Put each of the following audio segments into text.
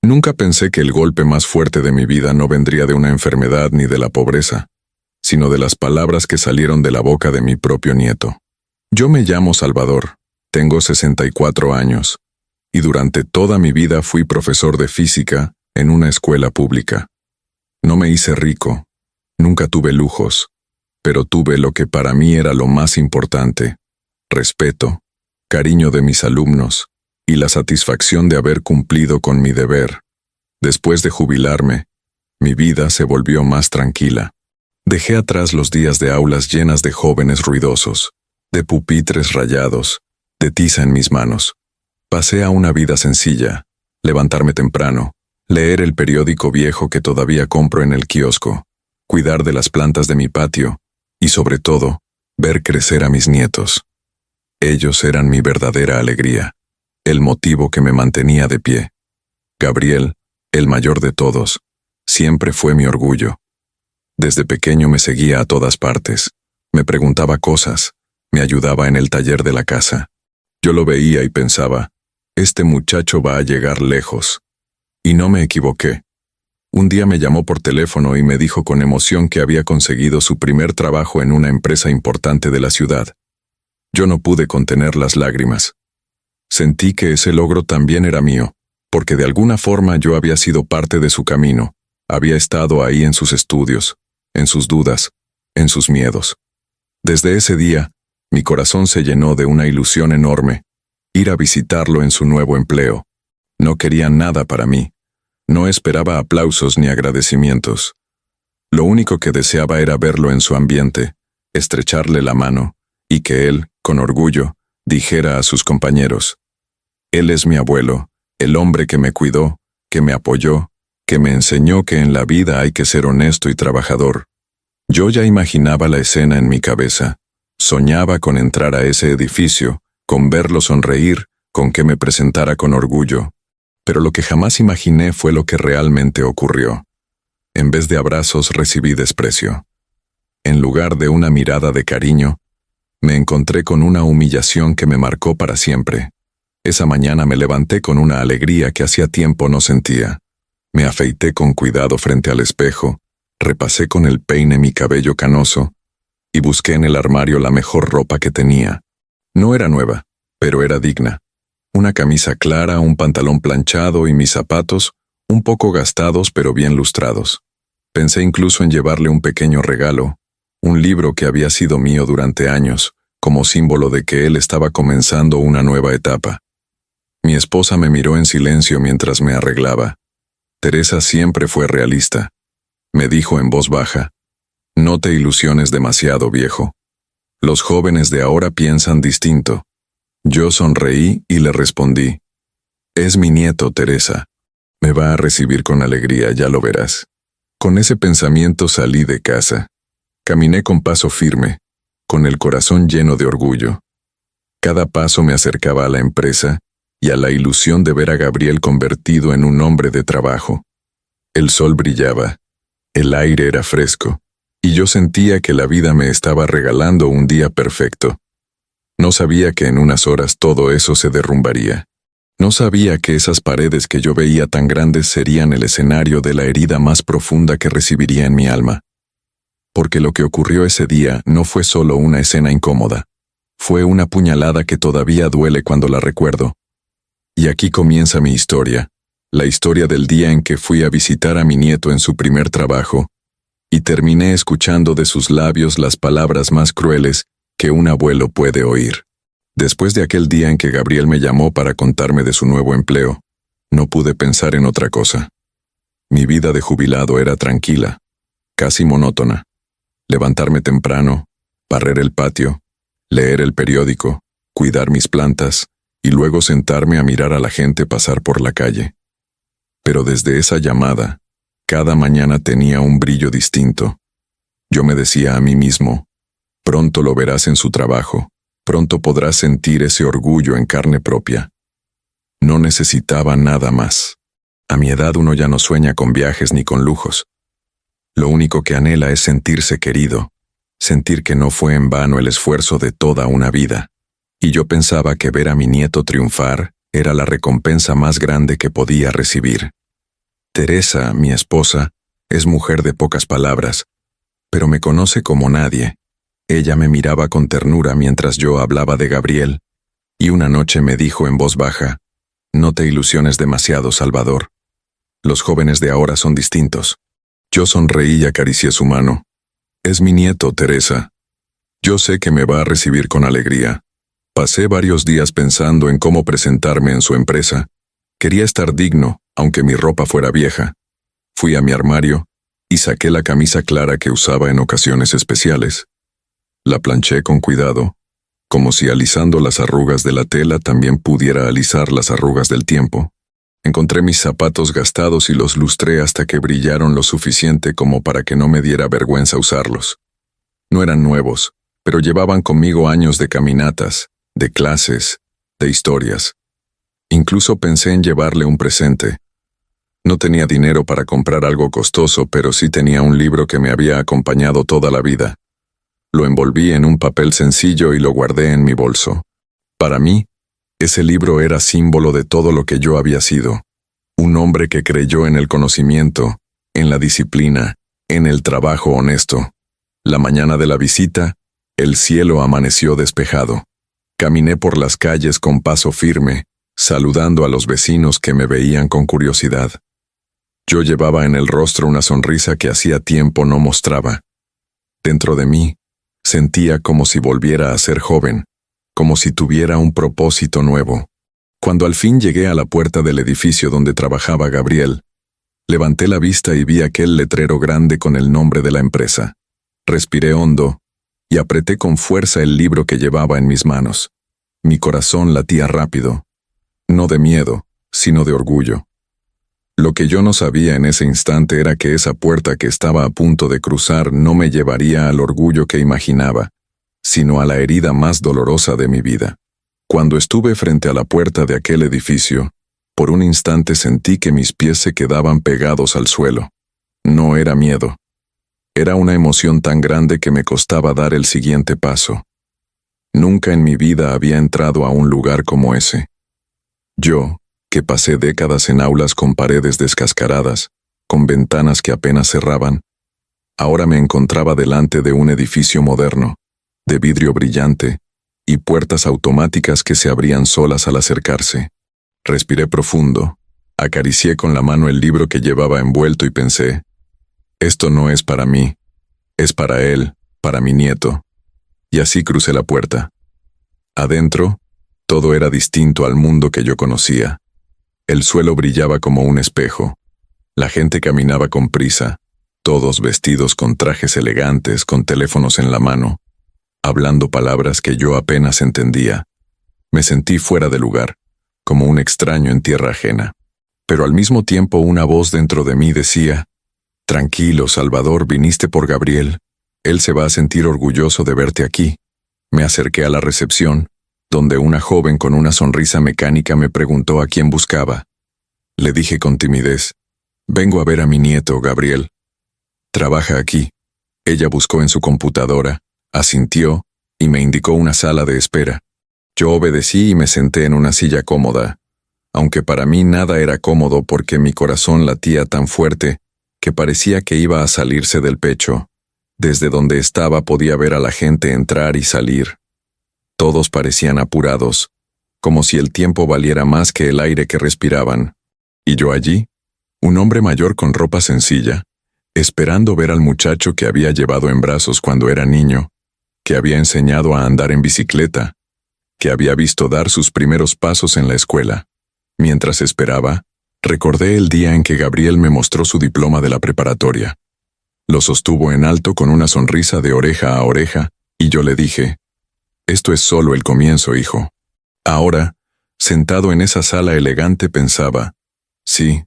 Nunca pensé que el golpe más fuerte de mi vida no vendría de una enfermedad ni de la pobreza, sino de las palabras que salieron de la boca de mi propio nieto. Yo me llamo Salvador, tengo 64 años, y durante toda mi vida fui profesor de física en una escuela pública. No me hice rico, nunca tuve lujos, pero tuve lo que para mí era lo más importante: respeto, cariño de mis alumnos y la satisfacción de haber cumplido con mi deber. Después de jubilarme, mi vida se volvió más tranquila. Dejé atrás los días de aulas llenas de jóvenes ruidosos, de pupitres rayados, de tiza en mis manos. Pasé a una vida sencilla: levantarme temprano, leer el periódico viejo que todavía compro en el kiosco, cuidar de las plantas de mi patio y, sobre todo, ver crecer a mis nietos. Ellos eran mi verdadera alegría, el motivo que me mantenía de pie. Gabriel, el mayor de todos, siempre fue mi orgullo. Desde pequeño me seguía a todas partes, me preguntaba cosas, me ayudaba en el taller de la casa. Yo lo veía y pensaba, este muchacho va a llegar lejos. Y no me equivoqué. Un día me llamó por teléfono y me dijo con emoción que había conseguido su primer trabajo en una empresa importante de la ciudad. Yo no pude contener las lágrimas. Sentí que ese logro también era mío, porque de alguna forma yo había sido parte de su camino, había estado ahí en sus estudios, en sus dudas, en sus miedos. Desde ese día, mi corazón se llenó de una ilusión enorme: ir a visitarlo en su nuevo empleo. No quería nada para mí. No esperaba aplausos ni agradecimientos. Lo único que deseaba era verlo en su ambiente, estrecharle la mano, y que él, con orgullo, dijera a sus compañeros: él es mi abuelo, el hombre que me cuidó, que me apoyó, que me enseñó que en la vida hay que ser honesto y trabajador. Yo ya imaginaba la escena en mi cabeza. Soñaba con entrar a ese edificio, con verlo sonreír, con que me presentara con orgullo. Pero lo que jamás imaginé fue lo que realmente ocurrió. En vez de abrazos recibí desprecio. En lugar de una mirada de cariño, me encontré con una humillación que me marcó para siempre. Esa mañana me levanté con una alegría que hacía tiempo no sentía. Me afeité con cuidado frente al espejo, repasé con el peine mi cabello canoso y busqué en el armario la mejor ropa que tenía. No era nueva, pero era digna. Una camisa clara, un pantalón planchado y mis zapatos, un poco gastados pero bien lustrados. Pensé incluso en llevarle un pequeño regalo, un libro que había sido mío durante años, como símbolo de que él estaba comenzando una nueva etapa. Mi esposa me miró en silencio mientras me arreglaba. Teresa siempre fue realista. Me dijo en voz baja: no te ilusiones demasiado, viejo. Los jóvenes de ahora piensan distinto. Yo sonreí y le respondí: es mi nieto, Teresa. Me va a recibir con alegría, ya lo verás. Con ese pensamiento salí de casa. Caminé con paso firme, con el corazón lleno de orgullo. Cada paso me acercaba a la empresa y a la ilusión de ver a Gabriel convertido en un hombre de trabajo. El sol brillaba, el aire era fresco, y yo sentía que la vida me estaba regalando un día perfecto. No sabía que en unas horas todo eso se derrumbaría. No sabía que esas paredes que yo veía tan grandes serían el escenario de la herida más profunda que recibiría en mi alma. Porque lo que ocurrió ese día no fue solo una escena incómoda. Fue una puñalada que todavía duele cuando la recuerdo. Y aquí comienza mi historia, la historia del día en que fui a visitar a mi nieto en su primer trabajo, y terminé escuchando de sus labios las palabras más crueles que un abuelo puede oír. Después de aquel día en que Gabriel me llamó para contarme de su nuevo empleo, no pude pensar en otra cosa. Mi vida de jubilado era tranquila, casi monótona. Levantarme temprano, barrer el patio, leer el periódico, cuidar mis plantas, y luego sentarme a mirar a la gente pasar por la calle. Pero desde esa llamada, cada mañana tenía un brillo distinto. Yo me decía a mí mismo: pronto lo verás en su trabajo, pronto podrás sentir ese orgullo en carne propia. No necesitaba nada más. A mi edad uno ya no sueña con viajes ni con lujos. Lo único que anhela es sentirse querido, sentir que no fue en vano el esfuerzo de toda una vida. Y yo pensaba que ver a mi nieto triunfar era la recompensa más grande que podía recibir. Teresa, mi esposa, es mujer de pocas palabras, pero me conoce como nadie. Ella me miraba con ternura mientras yo hablaba de Gabriel, y una noche me dijo en voz baja: «No te ilusiones demasiado, Salvador. Los jóvenes de ahora son distintos». Yo sonreí y acaricié su mano. «Es mi nieto, Teresa. Yo sé que me va a recibir con alegría». Pasé varios días pensando en cómo presentarme en su empresa. Quería estar digno, aunque mi ropa fuera vieja. Fui a mi armario y saqué la camisa clara que usaba en ocasiones especiales. La planché con cuidado, como si alisando las arrugas de la tela también pudiera alisar las arrugas del tiempo. Encontré mis zapatos gastados y los lustré hasta que brillaron lo suficiente como para que no me diera vergüenza usarlos. No eran nuevos, pero llevaban conmigo años de caminatas, de clases, de historias. Incluso pensé en llevarle un presente. No tenía dinero para comprar algo costoso, pero sí tenía un libro que me había acompañado toda la vida. Lo envolví en un papel sencillo y lo guardé en mi bolso. Para mí, ese libro era símbolo de todo lo que yo había sido. Un hombre que creyó en el conocimiento, en la disciplina, en el trabajo honesto. La mañana de la visita, el cielo amaneció despejado. Caminé por las calles con paso firme, saludando a los vecinos que me veían con curiosidad. Yo llevaba en el rostro una sonrisa que hacía tiempo no mostraba. Dentro de mí, sentía como si volviera a ser joven, como si tuviera un propósito nuevo. Cuando al fin llegué a la puerta del edificio donde trabajaba Gabriel, levanté la vista y vi aquel letrero grande con el nombre de la empresa. Respiré hondo y apreté con fuerza el libro que llevaba en mis manos. Mi corazón latía rápido, no de miedo, sino de orgullo. Lo que yo no sabía en ese instante era que esa puerta que estaba a punto de cruzar no me llevaría al orgullo que imaginaba, sino a la herida más dolorosa de mi vida. Cuando estuve frente a la puerta de aquel edificio, por un instante sentí que mis pies se quedaban pegados al suelo. No era miedo. Era una emoción tan grande que me costaba dar el siguiente paso. Nunca en mi vida había entrado a un lugar como ese. Yo, que pasé décadas en aulas con paredes descascaradas, con ventanas que apenas cerraban, ahora me encontraba delante de un edificio moderno, de vidrio brillante, y puertas automáticas que se abrían solas al acercarse. Respiré profundo, acaricié con la mano el libro que llevaba envuelto y pensé: esto no es para mí, es para él, para mi nieto. Y así crucé la puerta. Adentro, todo era distinto al mundo que yo conocía. El suelo brillaba como un espejo. La gente caminaba con prisa, todos vestidos con trajes elegantes, con teléfonos en la mano, hablando palabras que yo apenas entendía. Me sentí fuera de lugar, como un extraño en tierra ajena. Pero al mismo tiempo una voz dentro de mí decía: «Tranquilo, Salvador, viniste por Gabriel. Él se va a sentir orgulloso de verte aquí». Me acerqué a la recepción, donde una joven con una sonrisa mecánica me preguntó a quién buscaba. Le dije con timidez: «Vengo a ver a mi nieto, Gabriel. Trabaja aquí». Ella buscó en su computadora, asintió y me indicó una sala de espera. Yo obedecí y me senté en una silla cómoda, aunque para mí nada era cómodo porque mi corazón latía tan fuerte que parecía que iba a salirse del pecho. Desde donde estaba podía ver a la gente entrar y salir. Todos parecían apurados, como si el tiempo valiera más que el aire que respiraban. Y yo allí, un hombre mayor con ropa sencilla, esperando ver al muchacho que había llevado en brazos cuando era niño, que había enseñado a andar en bicicleta, que había visto dar sus primeros pasos en la escuela. Mientras esperaba, recordé el día en que Gabriel me mostró su diploma de la preparatoria. Lo sostuvo en alto con una sonrisa de oreja a oreja, y yo le dije: «Esto es solo el comienzo, hijo». Ahora, sentado en esa sala elegante, pensaba: «Sí,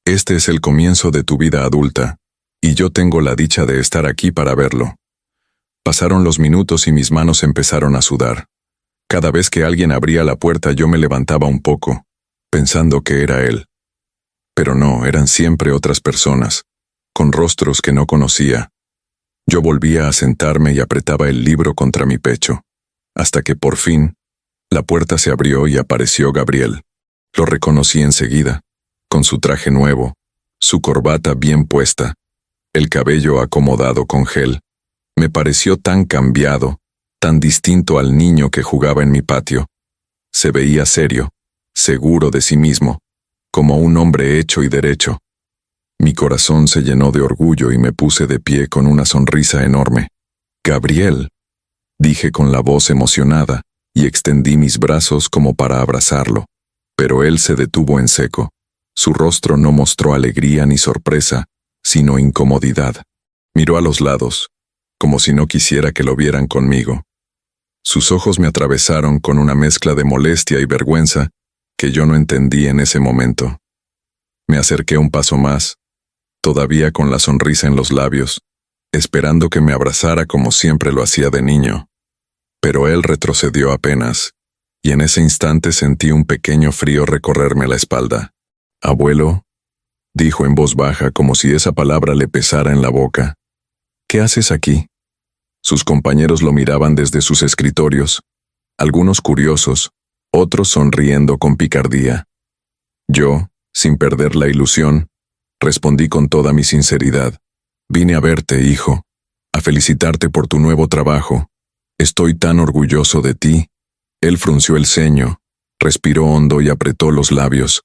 este es el comienzo de tu vida adulta, y yo tengo la dicha de estar aquí para verlo». Pasaron los minutos y mis manos empezaron a sudar. Cada vez que alguien abría la puerta yo me levantaba un poco, pensando que era él. Pero no, eran siempre otras personas, con rostros que no conocía. Yo volvía a sentarme y apretaba el libro contra mi pecho, hasta que por fin, la puerta se abrió y apareció Gabriel. Lo reconocí enseguida, con su traje nuevo, su corbata bien puesta, el cabello acomodado con gel. Me pareció tan cambiado, tan distinto al niño que jugaba en mi patio. Se veía serio, seguro de sí mismo, como un hombre hecho y derecho. Mi corazón se llenó de orgullo y me puse de pie con una sonrisa enorme. «Gabriel», dije con la voz emocionada, y extendí mis brazos como para abrazarlo. Pero él se detuvo en seco. Su rostro no mostró alegría ni sorpresa, sino incomodidad. Miró a los lados, como si no quisiera que lo vieran conmigo. Sus ojos me atravesaron con una mezcla de molestia y vergüenza que yo no entendí en ese momento. Me acerqué un paso más, todavía con la sonrisa en los labios, esperando que me abrazara como siempre lo hacía de niño. Pero él retrocedió apenas, y en ese instante sentí un pequeño frío recorrerme la espalda. «Abuelo», dijo en voz baja como si esa palabra le pesara en la boca. «¿Qué haces aquí?» Sus compañeros lo miraban desde sus escritorios, algunos curiosos, otros sonriendo con picardía. Yo, sin perder la ilusión, respondí con toda mi sinceridad. «Vine a verte, hijo, a felicitarte por tu nuevo trabajo. Estoy tan orgulloso de ti». Él frunció el ceño, respiró hondo y apretó los labios.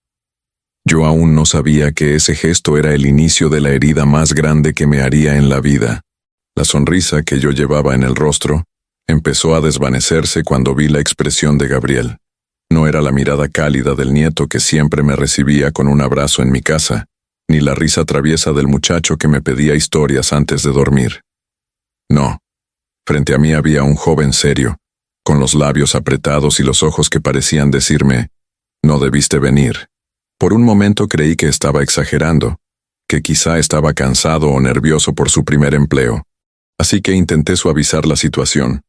Yo aún no sabía que ese gesto era el inicio de la herida más grande que me haría en la vida. La sonrisa que yo llevaba en el rostro empezó a desvanecerse cuando vi la expresión de Gabriel. No era la mirada cálida del nieto que siempre me recibía con un abrazo en mi casa, ni la risa traviesa del muchacho que me pedía historias antes de dormir. No, frente a mí había un joven serio, con los labios apretados y los ojos que parecían decirme, «No debiste venir». Por un momento creí que estaba exagerando, que quizá estaba cansado o nervioso por su primer empleo. Así que intenté suavizar la situación.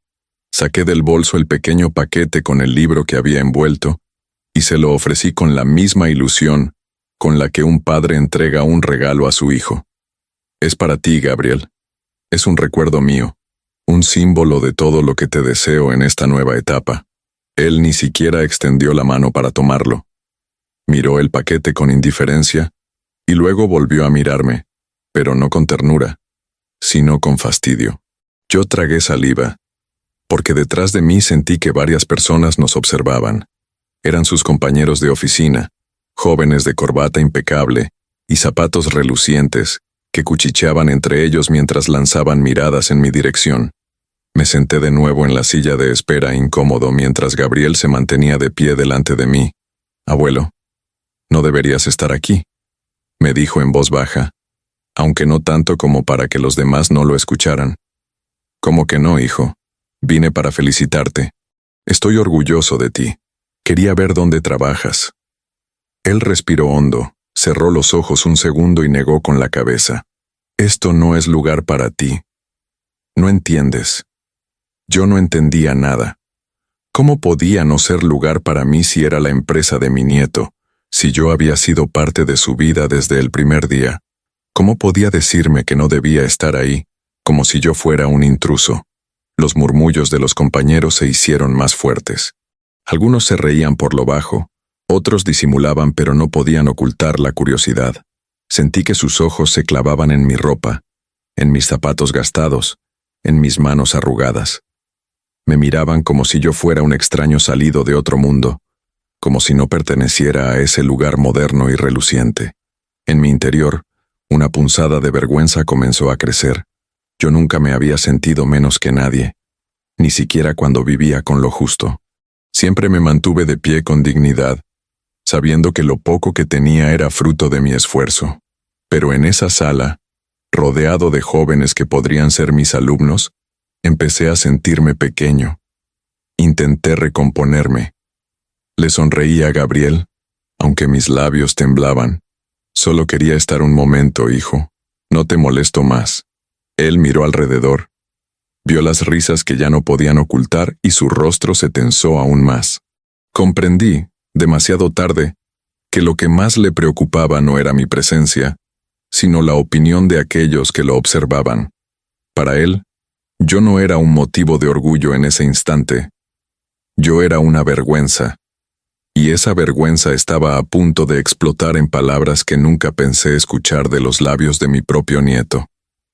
Saqué del bolso el pequeño paquete con el libro que había envuelto y se lo ofrecí con la misma ilusión con la que un padre entrega un regalo a su hijo. «Es para ti, Gabriel. Es un recuerdo mío, un símbolo de todo lo que te deseo en esta nueva etapa». Él ni siquiera extendió la mano para tomarlo. Miró el paquete con indiferencia y luego volvió a mirarme, pero no con ternura, sino con fastidio. Yo tragué saliva, porque detrás de mí sentí que varias personas nos observaban. Eran sus compañeros de oficina, jóvenes de corbata impecable y zapatos relucientes, que cuchicheaban entre ellos mientras lanzaban miradas en mi dirección. Me senté de nuevo en la silla de espera incómodo mientras Gabriel se mantenía de pie delante de mí. «Abuelo, no deberías estar aquí», me dijo en voz baja, aunque no tanto como para que los demás no lo escucharan. «¿Cómo que no, hijo? Vine para felicitarte. Estoy orgulloso de ti. Quería ver dónde trabajas». Él respiró hondo, cerró los ojos un segundo y negó con la cabeza. «Esto no es lugar para ti. No entiendes». Yo no entendía nada. ¿Cómo podía no ser lugar para mí si era la empresa de mi nieto, si yo había sido parte de su vida desde el primer día? ¿Cómo podía decirme que no debía estar ahí, como si yo fuera un intruso? Los murmullos de los compañeros se hicieron más fuertes. Algunos se reían por lo bajo, otros disimulaban pero no podían ocultar la curiosidad. Sentí que sus ojos se clavaban en mi ropa, en mis zapatos gastados, en mis manos arrugadas. Me miraban como si yo fuera un extraño salido de otro mundo, como si no perteneciera a ese lugar moderno y reluciente. En mi interior, una punzada de vergüenza comenzó a crecer. Yo nunca me había sentido menos que nadie, ni siquiera cuando vivía con lo justo. Siempre me mantuve de pie con dignidad, sabiendo que lo poco que tenía era fruto de mi esfuerzo. Pero en esa sala, rodeado de jóvenes que podrían ser mis alumnos, empecé a sentirme pequeño. Intenté recomponerme. Le sonreí a Gabriel, aunque mis labios temblaban. «Solo quería estar un momento, hijo. No te molesto más». Él miró alrededor. Vio las risas que ya no podían ocultar y su rostro se tensó aún más. Comprendí, demasiado tarde, que lo que más le preocupaba no era mi presencia, sino la opinión de aquellos que lo observaban. Para él, yo no era un motivo de orgullo en ese instante. Yo era una vergüenza. y esa vergüenza estaba a punto de explotar en palabras que nunca pensé escuchar de los labios de mi propio nieto.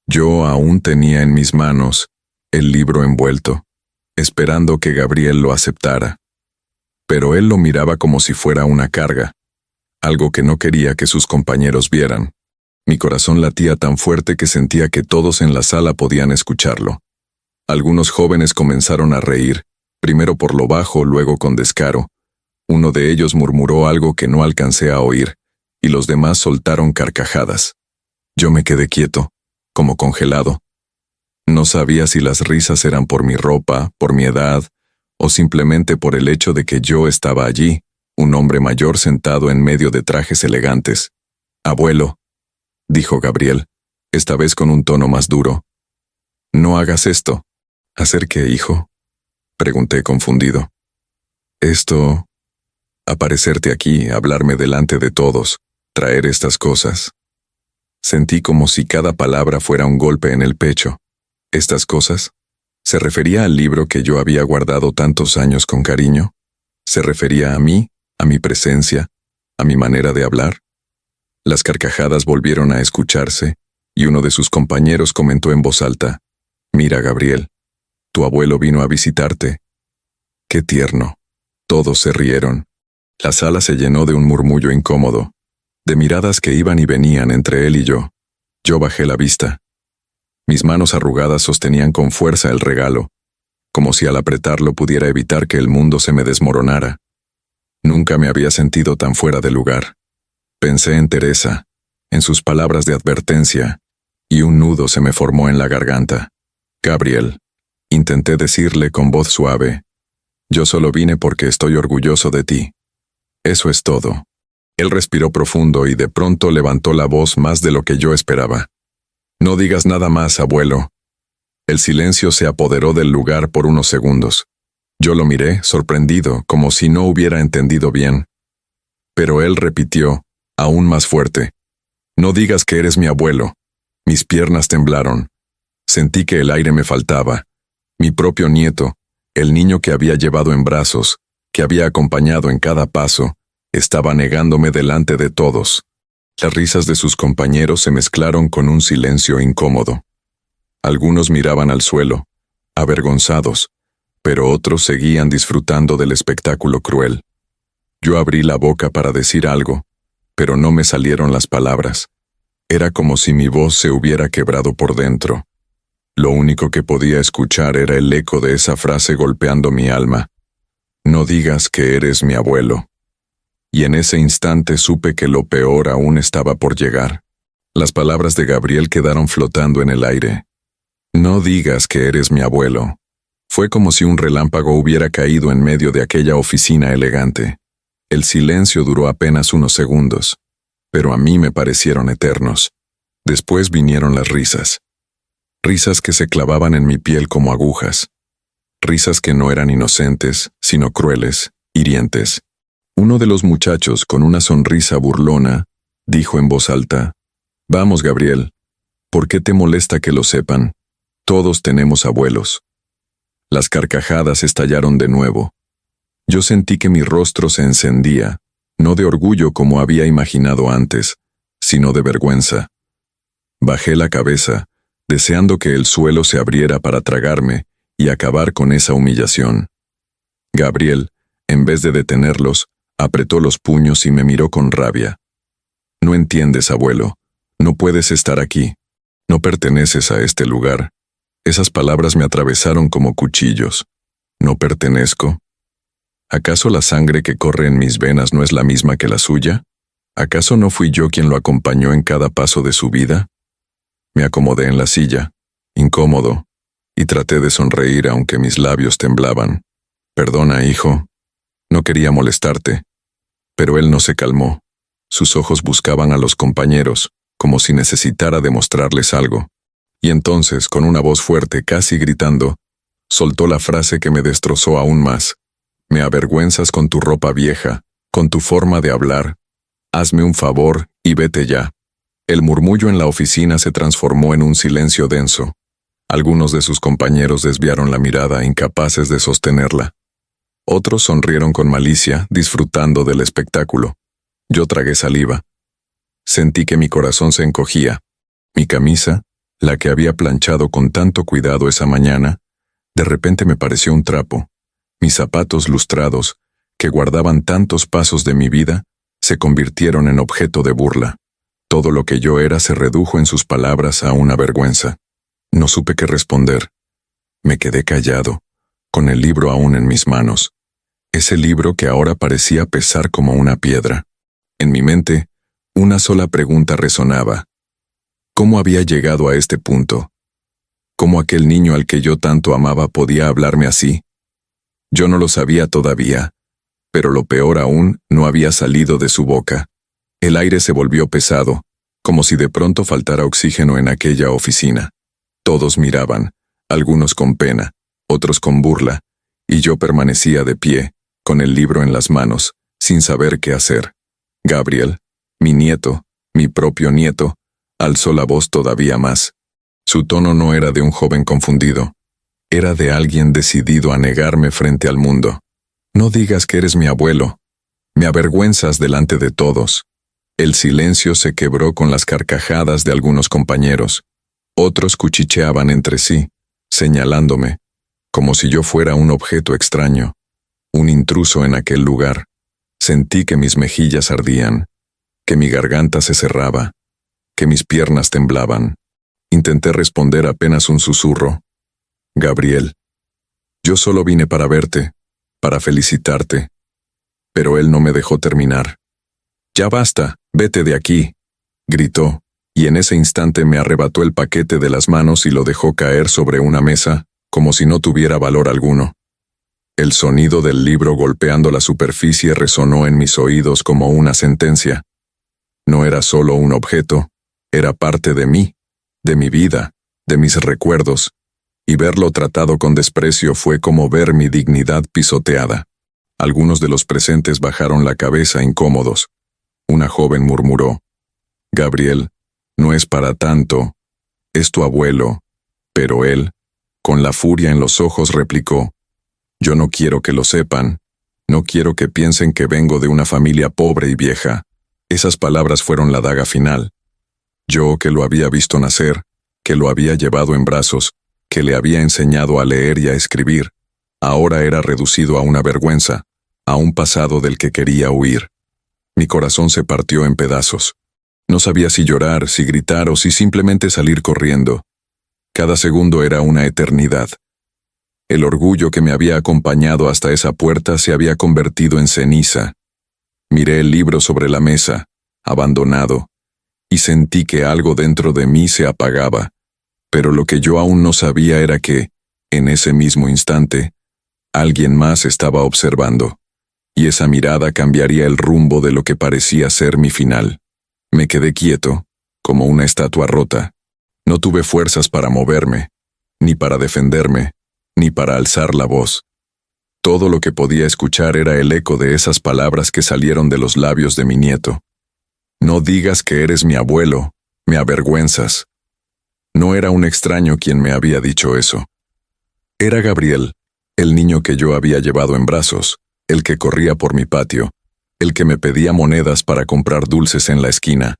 Yo aún tenía en mis manos el libro envuelto, esperando que Gabriel lo aceptara. Pero él lo miraba como si fuera una carga, algo que no quería que sus compañeros vieran. Mi corazón latía tan fuerte que sentía que todos en la sala podían escucharlo. Algunos jóvenes comenzaron a reír, primero por lo bajo, luego con descaro. Uno de ellos murmuró algo que no alcancé a oír, y los demás soltaron carcajadas. Yo me quedé quieto, como congelado. No sabía si las risas eran por mi ropa, por mi edad, o simplemente por el hecho de que yo estaba allí, un hombre mayor sentado en medio de trajes elegantes. «Abuelo», dijo Gabriel, esta vez con un tono más duro. «No hagas esto». «¿Hacer qué, hijo?», pregunté confundido. «Esto... aparecerte aquí, hablarme delante de todos, traer estas cosas». Sentí como si cada palabra fuera un golpe en el pecho. ¿Estas cosas? ¿Se refería al libro que yo había guardado tantos años con cariño? ¿Se refería a mí, a mi presencia, a mi manera de hablar? Las carcajadas volvieron a escucharse, y uno de sus compañeros comentó en voz alta: «Mira, Gabriel, tu abuelo vino a visitarte». «Qué tierno». Todos se rieron. La sala se llenó de un murmullo incómodo, de miradas que iban y venían entre él y yo. Yo bajé la vista. Mis manos arrugadas sostenían con fuerza el regalo, como si al apretarlo pudiera evitar que el mundo se me desmoronara. Nunca me había sentido tan fuera de lugar. Pensé en Teresa, en sus palabras de advertencia, y un nudo se me formó en la garganta. «Gabriel», intenté decirle con voz suave, «yo solo vine porque estoy orgulloso de ti. Eso es todo». Él respiró profundo y de pronto levantó la voz más de lo que yo esperaba. «No digas nada más, abuelo». El silencio se apoderó del lugar por unos segundos. Yo lo miré, sorprendido, como si no hubiera entendido bien. Pero él repitió, aún más fuerte: «No digas que eres mi abuelo». Mis piernas temblaron. Sentí que el aire me faltaba. Mi propio nieto, el niño que había llevado en brazos, que había acompañado en cada paso, estaba negándome delante de todos. Las risas de sus compañeros se mezclaron con un silencio incómodo. Algunos miraban al suelo, avergonzados, pero otros seguían disfrutando del espectáculo cruel. Yo abrí la boca para decir algo, pero no me salieron las palabras. Era como si mi voz se hubiera quebrado por dentro. Lo único que podía escuchar era el eco de esa frase golpeando mi alma: «No digas que eres mi abuelo». Y en ese instante supe que lo peor aún estaba por llegar. Las palabras de Gabriel quedaron flotando en el aire. «No digas que eres mi abuelo». Fue como si un relámpago hubiera caído en medio de aquella oficina elegante. El silencio duró apenas unos segundos, pero a mí me parecieron eternos. Después vinieron las risas. Risas que se clavaban en mi piel como agujas. Risas que no eran inocentes, sino crueles, hirientes. Uno de los muchachos, con una sonrisa burlona, dijo en voz alta: «Vamos, Gabriel, ¿por qué te molesta que lo sepan? Todos tenemos abuelos». Las carcajadas estallaron de nuevo. Yo sentí que mi rostro se encendía, no de orgullo como había imaginado antes, sino de vergüenza. Bajé la cabeza, deseando que el suelo se abriera para tragarme y acabar con esa humillación. Gabriel, en vez de detenerlos, apretó los puños y me miró con rabia. «No entiendes, abuelo. No puedes estar aquí. No perteneces a este lugar». Esas palabras me atravesaron como cuchillos. ¿No pertenezco? ¿Acaso la sangre que corre en mis venas no es la misma que la suya? ¿Acaso no fui yo quien lo acompañó en cada paso de su vida? Me acomodé en la silla, incómodo, y traté de sonreír aunque mis labios temblaban. «Perdona, hijo. No quería molestarte». Pero él no se calmó. Sus ojos buscaban a los compañeros, como si necesitara demostrarles algo. Y entonces, con una voz fuerte, casi gritando, soltó la frase que me destrozó aún más: «Me avergüenzas con tu ropa vieja, con tu forma de hablar. Hazme un favor y vete ya». El murmullo en la oficina se transformó en un silencio denso. Algunos de sus compañeros desviaron la mirada, incapaces de sostenerla. Otros sonrieron con malicia, disfrutando del espectáculo. Yo tragué saliva. Sentí que mi corazón se encogía. Mi camisa, la que había planchado con tanto cuidado esa mañana, de repente me pareció un trapo. Mis zapatos lustrados, que guardaban tantos pasos de mi vida, se convirtieron en objeto de burla. Todo lo que yo era se redujo en sus palabras a una vergüenza. No supe qué responder. Me quedé callado, con el libro aún en mis manos. Ese libro que ahora parecía pesar como una piedra. En mi mente, una sola pregunta resonaba. ¿Cómo había llegado a este punto? ¿Cómo aquel niño al que yo tanto amaba podía hablarme así? Yo no lo sabía todavía, pero lo peor aún no había salido de su boca. El aire se volvió pesado, como si de pronto faltara oxígeno en aquella oficina. Todos miraban, algunos con pena, otros con burla, y yo permanecía de pie, con el libro en las manos, sin saber qué hacer. Gabriel, mi nieto, mi propio nieto, alzó la voz todavía más. Su tono no era de un joven confundido, era de alguien decidido a negarme frente al mundo. No digas que eres mi abuelo. Me avergüenzas delante de todos. El silencio se quebró con las carcajadas de algunos compañeros. Otros cuchicheaban entre sí, señalándome, como si yo fuera un objeto extraño, un intruso en aquel lugar. Sentí que mis mejillas ardían, que mi garganta se cerraba, que mis piernas temblaban. Intenté responder apenas un susurro. Gabriel, yo solo vine para verte, para felicitarte. Pero él no me dejó terminar. Ya basta, vete de aquí, gritó, y en ese instante me arrebató el paquete de las manos y lo dejó caer sobre una mesa, como si no tuviera valor alguno. El sonido del libro golpeando la superficie resonó en mis oídos como una sentencia. No era solo un objeto, era parte de mí, de mi vida, de mis recuerdos, y verlo tratado con desprecio fue como ver mi dignidad pisoteada. Algunos de los presentes bajaron la cabeza incómodos. Una joven murmuró, Gabriel, no es para tanto, es tu abuelo. Pero él, con la furia en los ojos, replicó, yo no quiero que lo sepan, no quiero que piensen que vengo de una familia pobre y vieja. Esas palabras fueron la daga final. Yo, que lo había visto nacer, que lo había llevado en brazos, que le había enseñado a leer y a escribir, ahora era reducido a una vergüenza, a un pasado del que quería huir. Mi corazón se partió en pedazos. No sabía si llorar, si gritar o si simplemente salir corriendo. Cada segundo era una eternidad. El orgullo que me había acompañado hasta esa puerta se había convertido en ceniza. Miré el libro sobre la mesa, abandonado, y sentí que algo dentro de mí se apagaba. Pero lo que yo aún no sabía era que, en ese mismo instante, alguien más estaba observando, y esa mirada cambiaría el rumbo de lo que parecía ser mi final. Me quedé quieto, como una estatua rota. No tuve fuerzas para moverme, ni para defenderme, ni para alzar la voz. Todo lo que podía escuchar era el eco de esas palabras que salieron de los labios de mi nieto. No digas que eres mi abuelo, me avergüenzas. No era un extraño quien me había dicho eso. Era Gabriel, el niño que yo había llevado en brazos, el que corría por mi patio, el que me pedía monedas para comprar dulces en la esquina,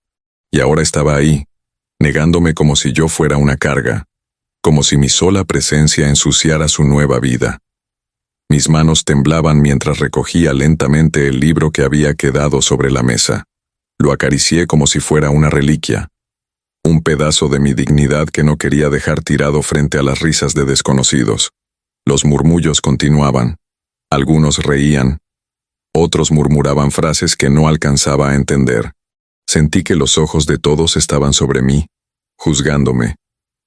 y ahora estaba ahí, negándome como si yo fuera una carga, como si mi sola presencia ensuciara su nueva vida. Mis manos temblaban mientras recogía lentamente el libro que había quedado sobre la mesa. Lo acaricié como si fuera una reliquia, un pedazo de mi dignidad que no quería dejar tirado frente a las risas de desconocidos. Los murmullos continuaban. Algunos reían. Otros murmuraban frases que no alcanzaba a entender. Sentí que los ojos de todos estaban sobre mí, juzgándome,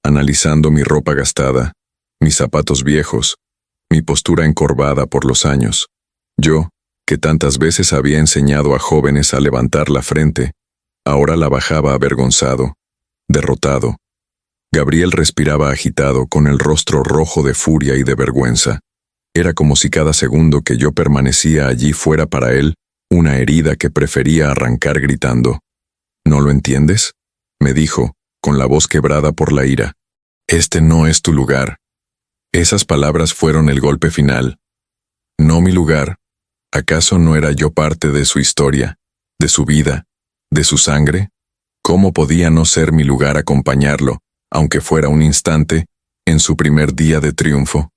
analizando mi ropa gastada, mis zapatos viejos, mi postura encorvada por los años. Yo, que tantas veces había enseñado a jóvenes a levantar la frente, ahora la bajaba avergonzado, derrotado. Gabriel respiraba agitado, con el rostro rojo de furia y de vergüenza. Era como si cada segundo que yo permanecía allí fuera para él una herida que prefería arrancar gritando. ¿No lo entiendes?, me dijo, con la voz quebrada por la ira. Este no es tu lugar. Esas palabras fueron el golpe final. no mi lugar. ¿Acaso no era yo parte de su historia, de su vida, de su sangre? ¿Cómo podía no ser mi lugar acompañarlo, aunque fuera un instante, en su primer día de triunfo?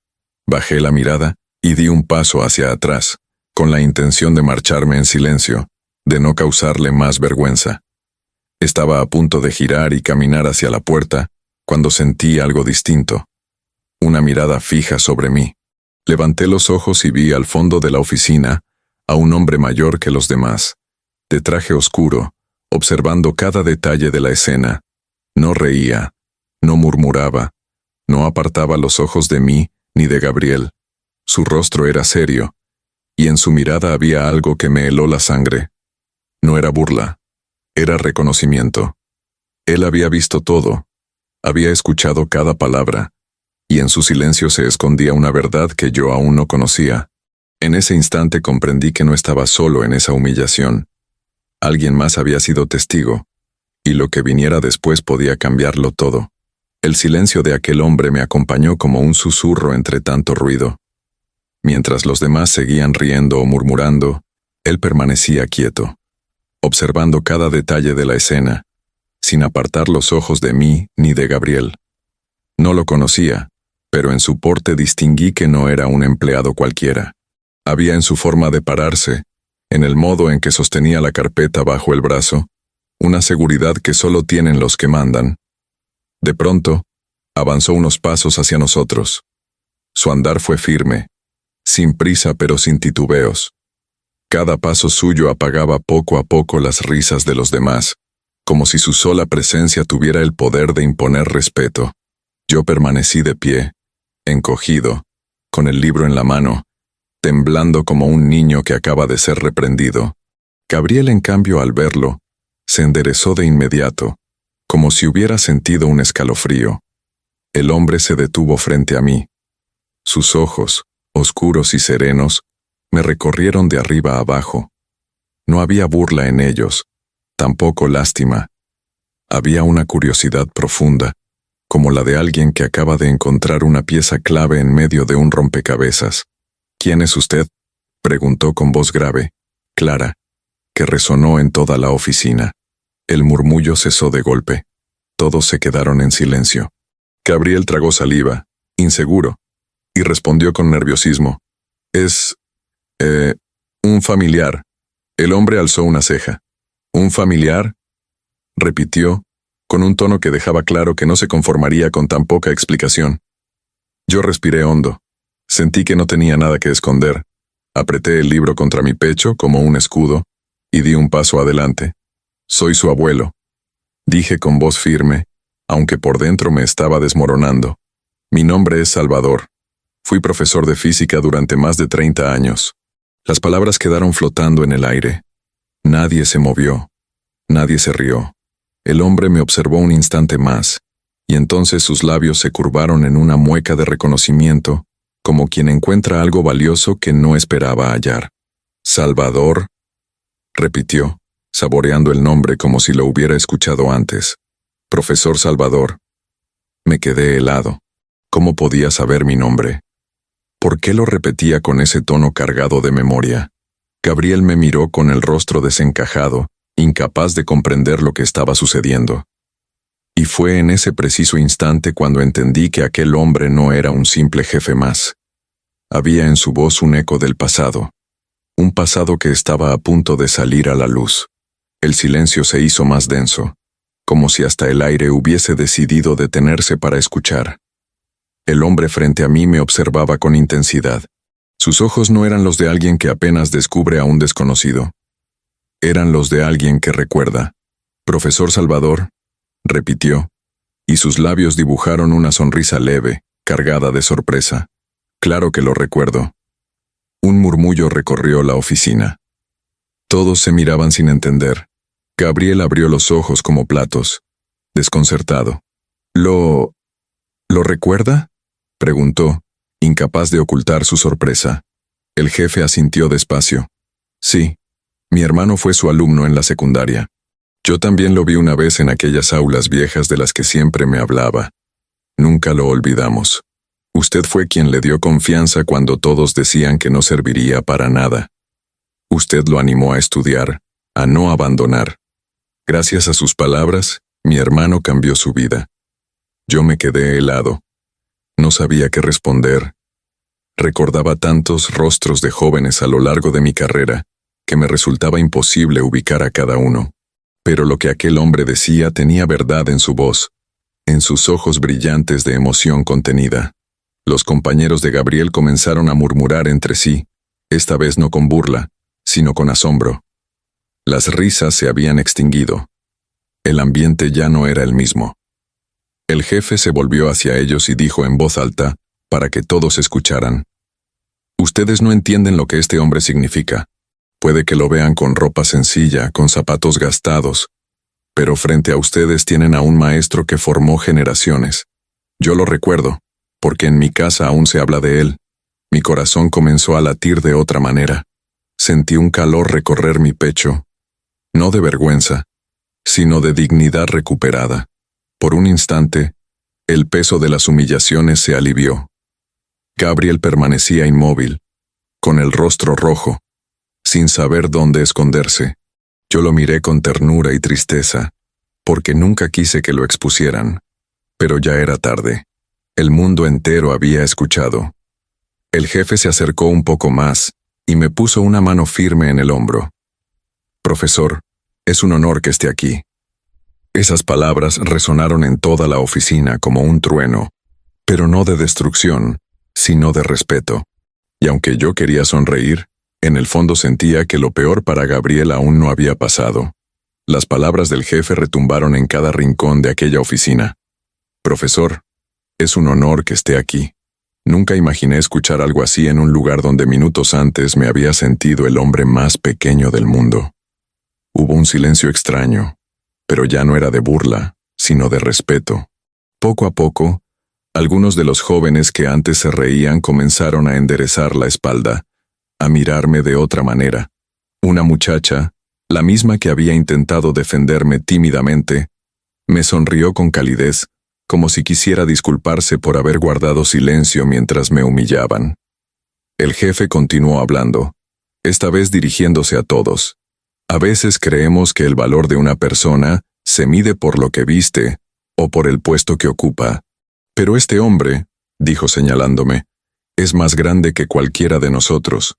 Bajé la mirada y di un paso hacia atrás, con la intención de marcharme en silencio, de no causarle más vergüenza. Estaba a punto de girar y caminar hacia la puerta, cuando sentí algo distinto. Una mirada fija sobre mí. Levanté los ojos y vi al fondo de la oficina a un hombre mayor que los demás, de traje oscuro, observando cada detalle de la escena. No reía, no murmuraba, no apartaba los ojos de mí ni de Gabriel. Su rostro era serio, y en su mirada había algo que me heló la sangre. No era burla, era reconocimiento. Él había visto todo, había escuchado cada palabra, y en su silencio se escondía una verdad que yo aún no conocía. En ese instante comprendí que no estaba solo en esa humillación. Alguien más había sido testigo, y lo que viniera después podía cambiarlo todo. El silencio de aquel hombre me acompañó como un susurro entre tanto ruido. Mientras los demás seguían riendo o murmurando, él permanecía quieto, observando cada detalle de la escena, sin apartar los ojos de mí ni de Gabriel. No lo conocía, pero en su porte distinguí que no era un empleado cualquiera. Había en su forma de pararse, en el modo en que sostenía la carpeta bajo el brazo, una seguridad que solo tienen los que mandan. De pronto, avanzó unos pasos hacia nosotros. Su andar fue firme, sin prisa pero sin titubeos. Cada paso suyo apagaba poco a poco las risas de los demás, como si su sola presencia tuviera el poder de imponer respeto. Yo permanecí de pie, encogido, con el libro en la mano, temblando como un niño que acaba de ser reprendido. Gabriel, en cambio, al verlo, se enderezó de inmediato, como si hubiera sentido un escalofrío. El hombre se detuvo frente a mí. Sus ojos, oscuros y serenos, me recorrieron de arriba a abajo. No había burla en ellos, tampoco lástima. Había una curiosidad profunda, como la de alguien que acaba de encontrar una pieza clave en medio de un rompecabezas. «¿Quién es usted?», preguntó con voz grave, clara, que resonó en toda la oficina. El murmullo cesó de golpe. Todos se quedaron en silencio. Gabriel tragó saliva, inseguro, y respondió con nerviosismo. «Es... un familiar». El hombre alzó una ceja. «¿Un familiar?», repitió, con un tono que dejaba claro que no se conformaría con tan poca explicación. Yo respiré hondo. Sentí que no tenía nada que esconder. Apreté el libro contra mi pecho como un escudo y di un paso adelante. «Soy su abuelo», dije con voz firme, aunque por dentro me estaba desmoronando. «Mi nombre es Salvador. Fui profesor de física durante más de 30 años». Las palabras quedaron flotando en el aire. Nadie se movió. Nadie se rió. El hombre me observó un instante más, y entonces sus labios se curvaron en una mueca de reconocimiento, como quien encuentra algo valioso que no esperaba hallar. «Salvador», repitió, saboreando el nombre como si lo hubiera escuchado antes. «Profesor Salvador». Me quedé helado. ¿Cómo podía saber mi nombre? ¿Por qué lo repetía con ese tono cargado de memoria? Gabriel me miró con el rostro desencajado, incapaz de comprender lo que estaba sucediendo. Y fue en ese preciso instante cuando entendí que aquel hombre no era un simple jefe más. Había en su voz un eco del pasado, un pasado que estaba a punto de salir a la luz. El silencio se hizo más denso, como si hasta el aire hubiese decidido detenerse para escuchar. El hombre frente a mí me observaba con intensidad. Sus ojos no eran los de alguien que apenas descubre a un desconocido. Eran los de alguien que recuerda. «Profesor Salvador», repitió, y sus labios dibujaron una sonrisa leve, cargada de sorpresa. «Claro que lo recuerdo». Un murmullo recorrió la oficina. Todos se miraban sin entender. Gabriel abrió los ojos como platos, desconcertado. ¿Lo recuerda?», preguntó, incapaz de ocultar su sorpresa. El jefe asintió despacio. «Sí, mi hermano fue su alumno en la secundaria. Yo también lo vi una vez en aquellas aulas viejas de las que siempre me hablaba. Nunca lo olvidamos». Usted fue quien le dio confianza cuando todos decían que no serviría para nada. Usted lo animó a estudiar, a no abandonar. Gracias a sus palabras, mi hermano cambió su vida. Yo me quedé helado. No sabía qué responder. Recordaba tantos rostros de jóvenes a lo largo de mi carrera que me resultaba imposible ubicar a cada uno. Pero lo que aquel hombre decía tenía verdad en su voz, en sus ojos brillantes de emoción contenida. Los compañeros de Gabriel comenzaron a murmurar entre sí, esta vez no con burla, sino con asombro. Las risas se habían extinguido. El ambiente ya no era el mismo. El jefe se volvió hacia ellos y dijo en voz alta, para que todos escucharan: «Ustedes no entienden lo que este hombre significa. Puede que lo vean con ropa sencilla, con zapatos gastados, pero frente a ustedes tienen a un maestro que formó generaciones. Yo lo recuerdo, porque en mi casa aún se habla de él. Mi corazón comenzó a latir de otra manera. Sentí un calor recorrer mi pecho, no de vergüenza, sino de dignidad recuperada. Por un instante, el peso de las humillaciones se alivió. Gabriel permanecía inmóvil, con el rostro rojo, sin saber dónde esconderse. Yo lo miré con ternura y tristeza, porque nunca quise que lo expusieran. Pero ya era tarde. El mundo entero había escuchado. El jefe se acercó un poco más y me puso una mano firme en el hombro. «Profesor, es un honor que esté aquí». Esas palabras resonaron en toda la oficina como un trueno, pero no de destrucción, sino de respeto. Y aunque yo quería sonreír, en el fondo sentía que lo peor para Gabriel aún no había pasado. Las palabras del jefe retumbaron en cada rincón de aquella oficina. «Profesor, es un honor que esté aquí. Nunca imaginé escuchar algo así en un lugar donde minutos antes me había sentido el hombre más pequeño del mundo». Hubo un silencio extraño, pero ya no era de burla, sino de respeto. Poco a poco, algunos de los jóvenes que antes se reían comenzaron a enderezar la espalda, a mirarme de otra manera. Una muchacha, la misma que había intentado defenderme tímidamente, me sonrió con calidez, como si quisiera disculparse por haber guardado silencio mientras me humillaban. El jefe continuó hablando, esta vez dirigiéndose a todos. A veces creemos que el valor de una persona se mide por lo que viste o por el puesto que ocupa. Pero este hombre, dijo señalándome, es más grande que cualquiera de nosotros.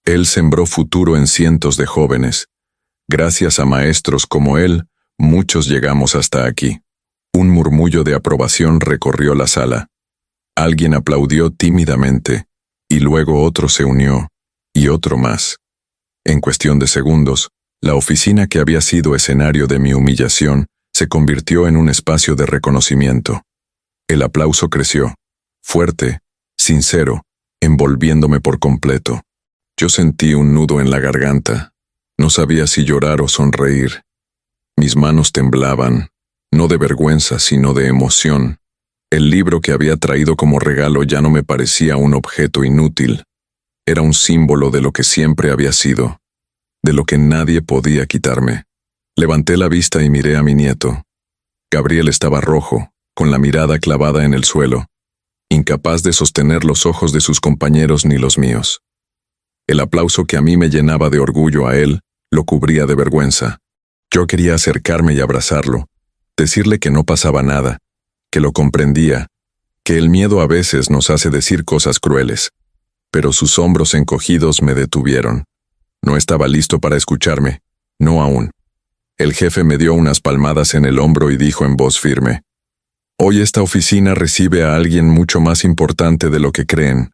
Él sembró futuro en cientos de jóvenes. Gracias a maestros como él, muchos llegamos hasta aquí». Un murmullo de aprobación recorrió la sala. Alguien aplaudió tímidamente, y luego otro se unió, y otro más. En cuestión de segundos, la oficina que había sido escenario de mi humillación se convirtió en un espacio de reconocimiento. El aplauso creció, fuerte, sincero, envolviéndome por completo. Yo sentí un nudo en la garganta. No sabía si llorar o sonreír. Mis manos temblaban, no de vergüenza, sino de emoción. El libro que había traído como regalo ya no me parecía un objeto inútil. Era un símbolo de lo que siempre había sido, de lo que nadie podía quitarme. Levanté la vista y miré a mi nieto. Gabriel estaba rojo, con la mirada clavada en el suelo, incapaz de sostener los ojos de sus compañeros ni los míos. El aplauso que a mí me llenaba de orgullo a él, lo cubría de vergüenza. Yo quería acercarme y abrazarlo, decirle que no pasaba nada, que lo comprendía, que el miedo a veces nos hace decir cosas crueles. Pero sus hombros encogidos me detuvieron. No estaba listo para escucharme, no aún. El jefe me dio unas palmadas en el hombro y dijo en voz firme: «Hoy esta oficina recibe a alguien mucho más importante de lo que creen.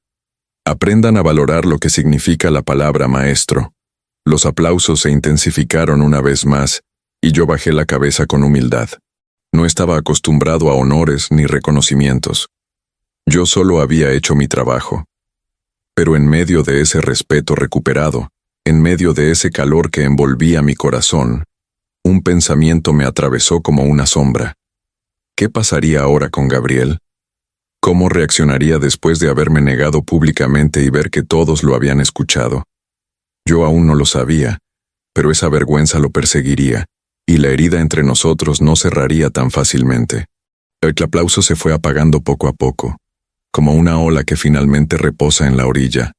Aprendan a valorar lo que significa la palabra maestro». Los aplausos se intensificaron una vez más, y yo bajé la cabeza con humildad. No estaba acostumbrado a honores ni reconocimientos. Yo solo había hecho mi trabajo. Pero en medio de ese respeto recuperado, en medio de ese calor que envolvía mi corazón, un pensamiento me atravesó como una sombra. ¿Qué pasaría ahora con Gabriel? ¿Cómo reaccionaría después de haberme negado públicamente y ver que todos lo habían escuchado? Yo aún no lo sabía, pero esa vergüenza lo perseguiría, y la herida entre nosotros no cerraría tan fácilmente. El aplauso se fue apagando poco a poco. como una ola que finalmente reposa en la orilla.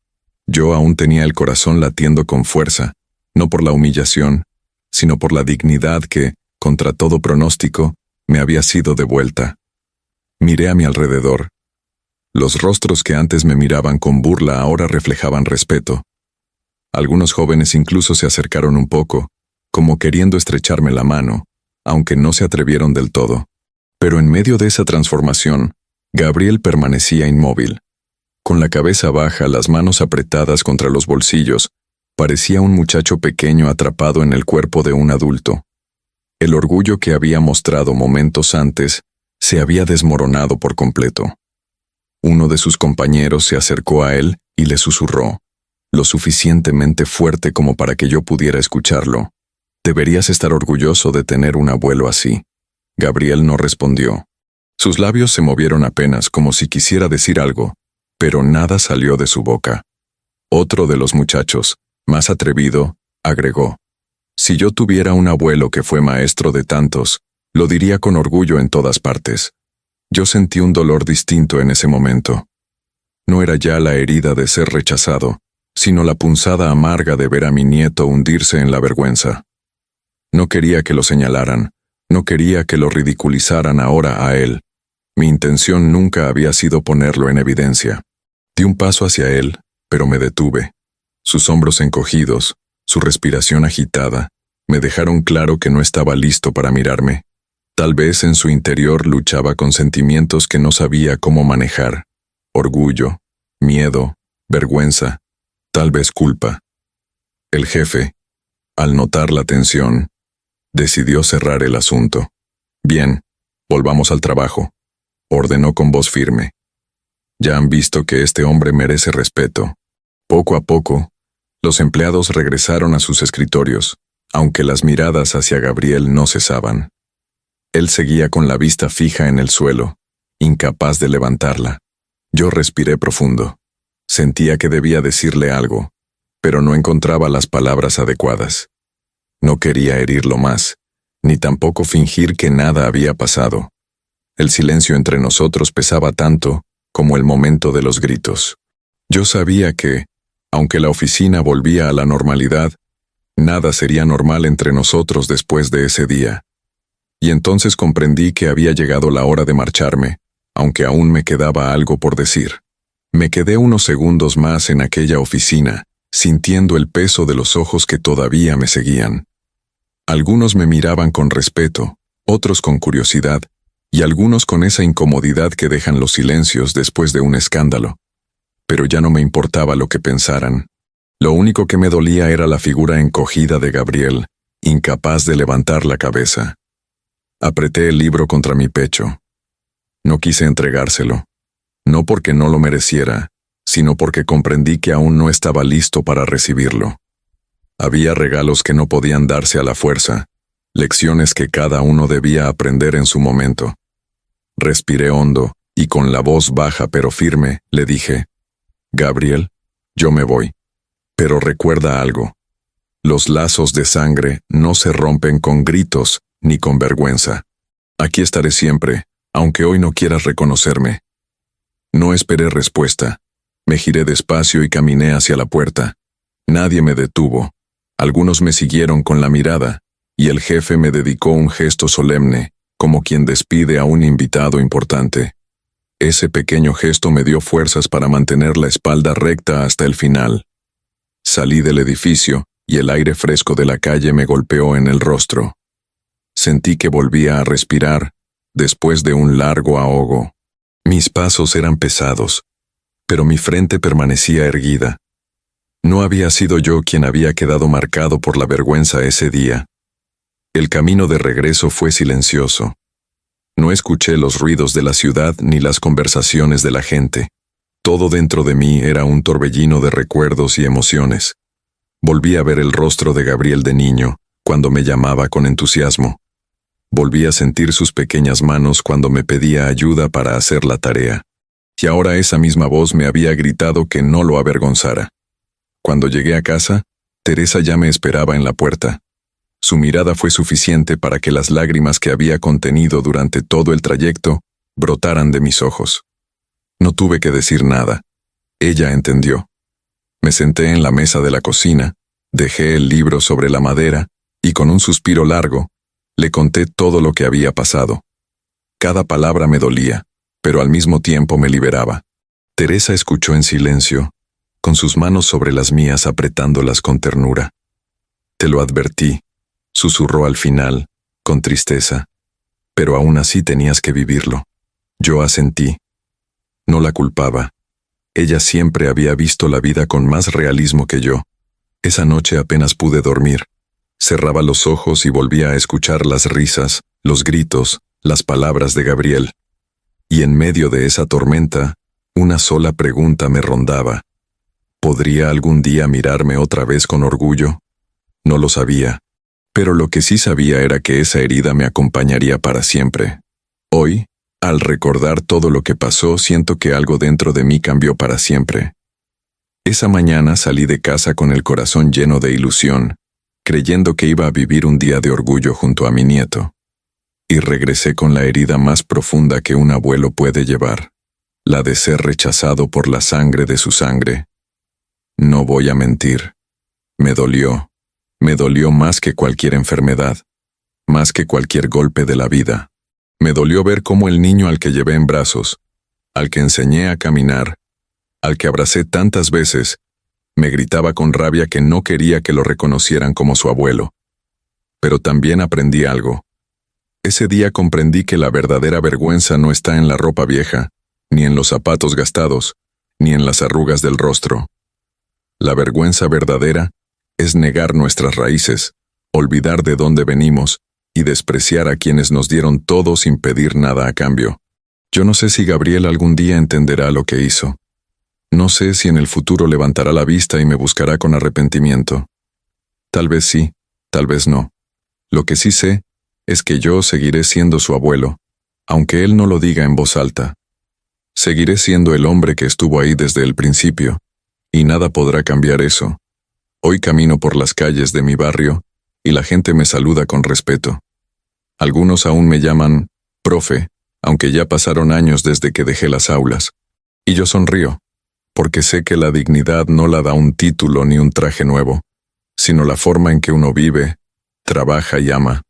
Yo aún tenía el corazón latiendo con fuerza, no por la humillación, sino por la dignidad que, contra todo pronóstico, me había sido devuelta. Miré a mi alrededor. Los rostros que antes me miraban con burla ahora reflejaban respeto. Algunos jóvenes incluso se acercaron un poco, como queriendo estrecharme la mano, aunque no se atrevieron del todo. Pero en medio de esa transformación, Gabriel permanecía inmóvil. Con la cabeza baja, las manos apretadas contra los bolsillos, parecía un muchacho pequeño atrapado en el cuerpo de un adulto. El orgullo que había mostrado momentos antes se había desmoronado por completo. Uno de sus compañeros se acercó a él y le susurró, lo suficientemente fuerte como para que yo pudiera escucharlo. Deberías estar orgulloso de tener un abuelo así. Gabriel no respondió. Sus labios se movieron apenas como si quisiera decir algo, pero nada salió de su boca. Otro de los muchachos, más atrevido, agregó, si yo tuviera un abuelo que fue maestro de tantos, lo diría con orgullo en todas partes. Yo sentí un dolor distinto en ese momento. No era ya la herida de ser rechazado, sino la punzada amarga de ver a mi nieto hundirse en la vergüenza. No quería que lo señalaran, no quería que lo ridiculizaran ahora a él. Mi intención nunca había sido ponerlo en evidencia. Di un paso hacia él, pero me detuve. Sus hombros encogidos, su respiración agitada, me dejaron claro que no estaba listo para mirarme. Tal vez en su interior luchaba con sentimientos que no sabía cómo manejar. Orgullo, miedo, vergüenza, tal vez culpa. El jefe, al notar la tensión, decidió cerrar el asunto. Bien, volvamos al trabajo, ordenó con voz firme. Ya han visto que este hombre merece respeto. Poco a poco, los empleados regresaron a sus escritorios, aunque las miradas hacia Gabriel no cesaban. Él seguía con la vista fija en el suelo, incapaz de levantarla. Yo respiré profundo. Sentía que debía decirle algo, pero no encontraba las palabras adecuadas. No quería herirlo más, ni tampoco fingir que nada había pasado. El silencio entre nosotros pesaba tanto como el momento de los gritos. Yo sabía que, aunque la oficina volvía a la normalidad, nada sería normal entre nosotros después de ese día. Y entonces comprendí que había llegado la hora de marcharme, aunque aún me quedaba algo por decir. Me quedé unos segundos más en aquella oficina, sintiendo el peso de los ojos que todavía me seguían. Algunos me miraban con respeto, otros con curiosidad, y algunos con esa incomodidad que dejan los silencios después de un escándalo. Pero ya no me importaba lo que pensaran. Lo único que me dolía era la figura encogida de Gabriel, incapaz de levantar la cabeza. Apreté el libro contra mi pecho. No quise entregárselo, no porque no lo mereciera, sino porque comprendí que aún no estaba listo para recibirlo. Había regalos que no podían darse a la fuerza, lecciones que cada uno debía aprender en su momento. Respiré hondo, y con la voz baja pero firme, le dije, Gabriel, yo me voy. Pero recuerda algo. Los lazos de sangre no se rompen con gritos ni con vergüenza. Aquí estaré siempre, aunque hoy no quieras reconocerme. No esperé respuesta. Me giré despacio y caminé hacia la puerta. Nadie me detuvo. Algunos me siguieron con la mirada, y el jefe me dedicó un gesto solemne, como quien despide a un invitado importante. Ese pequeño gesto me dio fuerzas para mantener la espalda recta hasta el final. Salí del edificio, y el aire fresco de la calle me golpeó en el rostro. Sentí que volvía a respirar, después de un largo ahogo. Mis pasos eran pesados, pero mi frente permanecía erguida. No había sido yo quien había quedado marcado por la vergüenza ese día. El camino de regreso fue silencioso. No escuché los ruidos de la ciudad ni las conversaciones de la gente. Todo dentro de mí era un torbellino de recuerdos y emociones. Volví a ver el rostro de Gabriel de niño, cuando me llamaba con entusiasmo. Volví a sentir sus pequeñas manos cuando me pedía ayuda para hacer la tarea. Y ahora esa misma voz me había gritado que no lo avergonzara. Cuando llegué a casa, Teresa ya me esperaba en la puerta. Su mirada fue suficiente para que las lágrimas que había contenido durante todo el trayecto brotaran de mis ojos. No tuve que decir nada. Ella entendió. Me senté en la mesa de la cocina, dejé el libro sobre la madera y con un suspiro largo, le conté todo lo que había pasado. Cada palabra me dolía, pero al mismo tiempo me liberaba. Teresa escuchó en silencio, con sus manos sobre las mías apretándolas con ternura. Te lo advertí, susurró al final, con tristeza. Pero aún así tenías que vivirlo. Yo asentí. No la culpaba. Ella siempre había visto la vida con más realismo que yo. Esa noche apenas pude dormir. Cerraba los ojos y volvía a escuchar las risas, los gritos, las palabras de Gabriel. Y en medio de esa tormenta, una sola pregunta me rondaba. ¿Podría algún día mirarme otra vez con orgullo? No lo sabía. Pero lo que sí sabía era que esa herida me acompañaría para siempre. Hoy, al recordar todo lo que pasó, siento que algo dentro de mí cambió para siempre. Esa mañana salí de casa con el corazón lleno de ilusión, creyendo que iba a vivir un día de orgullo junto a mi nieto. Y regresé con la herida más profunda que un abuelo puede llevar, la de ser rechazado por la sangre de su sangre. No voy a mentir. Me dolió más que cualquier enfermedad, más que cualquier golpe de la vida. Me dolió ver cómo el niño al que llevé en brazos, al que enseñé a caminar, al que abracé tantas veces, me gritaba con rabia que no quería que lo reconocieran como su abuelo. Pero también aprendí algo. Ese día comprendí que la verdadera vergüenza no está en la ropa vieja, ni en los zapatos gastados, ni en las arrugas del rostro. La vergüenza verdadera es negar nuestras raíces, olvidar de dónde venimos y despreciar a quienes nos dieron todo sin pedir nada a cambio. Yo no sé si Gabriel algún día entenderá lo que hizo. No sé si en el futuro levantará la vista y me buscará con arrepentimiento. Tal vez sí, tal vez no. Lo que sí sé es que yo seguiré siendo su abuelo, aunque él no lo diga en voz alta. Seguiré siendo el hombre que estuvo ahí desde el principio, y nada podrá cambiar eso. Hoy camino por las calles de mi barrio y la gente me saluda con respeto. Algunos aún me llaman profe, aunque ya pasaron años desde que dejé las aulas. Y yo sonrío, porque sé que la dignidad no la da un título ni un traje nuevo, sino la forma en que uno vive, trabaja y ama.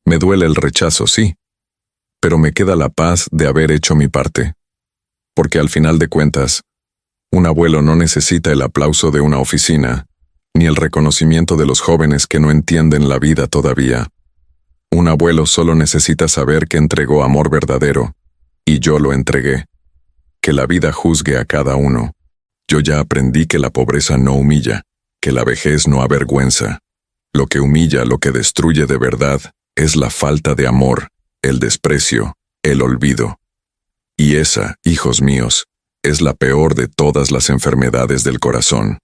Me duele el rechazo, sí, pero me queda la paz de haber hecho mi parte. Porque al final de cuentas, un abuelo no necesita el aplauso de una oficina, ni el reconocimiento de los jóvenes que no entienden la vida todavía. Un abuelo solo necesita saber que entregó amor verdadero, y yo lo entregué. Que la vida juzgue a cada uno. Yo ya aprendí que la pobreza no humilla, que la vejez no avergüenza. Lo que humilla, lo que destruye de verdad, es la falta de amor, el desprecio, el olvido. Y esa, hijos míos, es la peor de todas las enfermedades del corazón.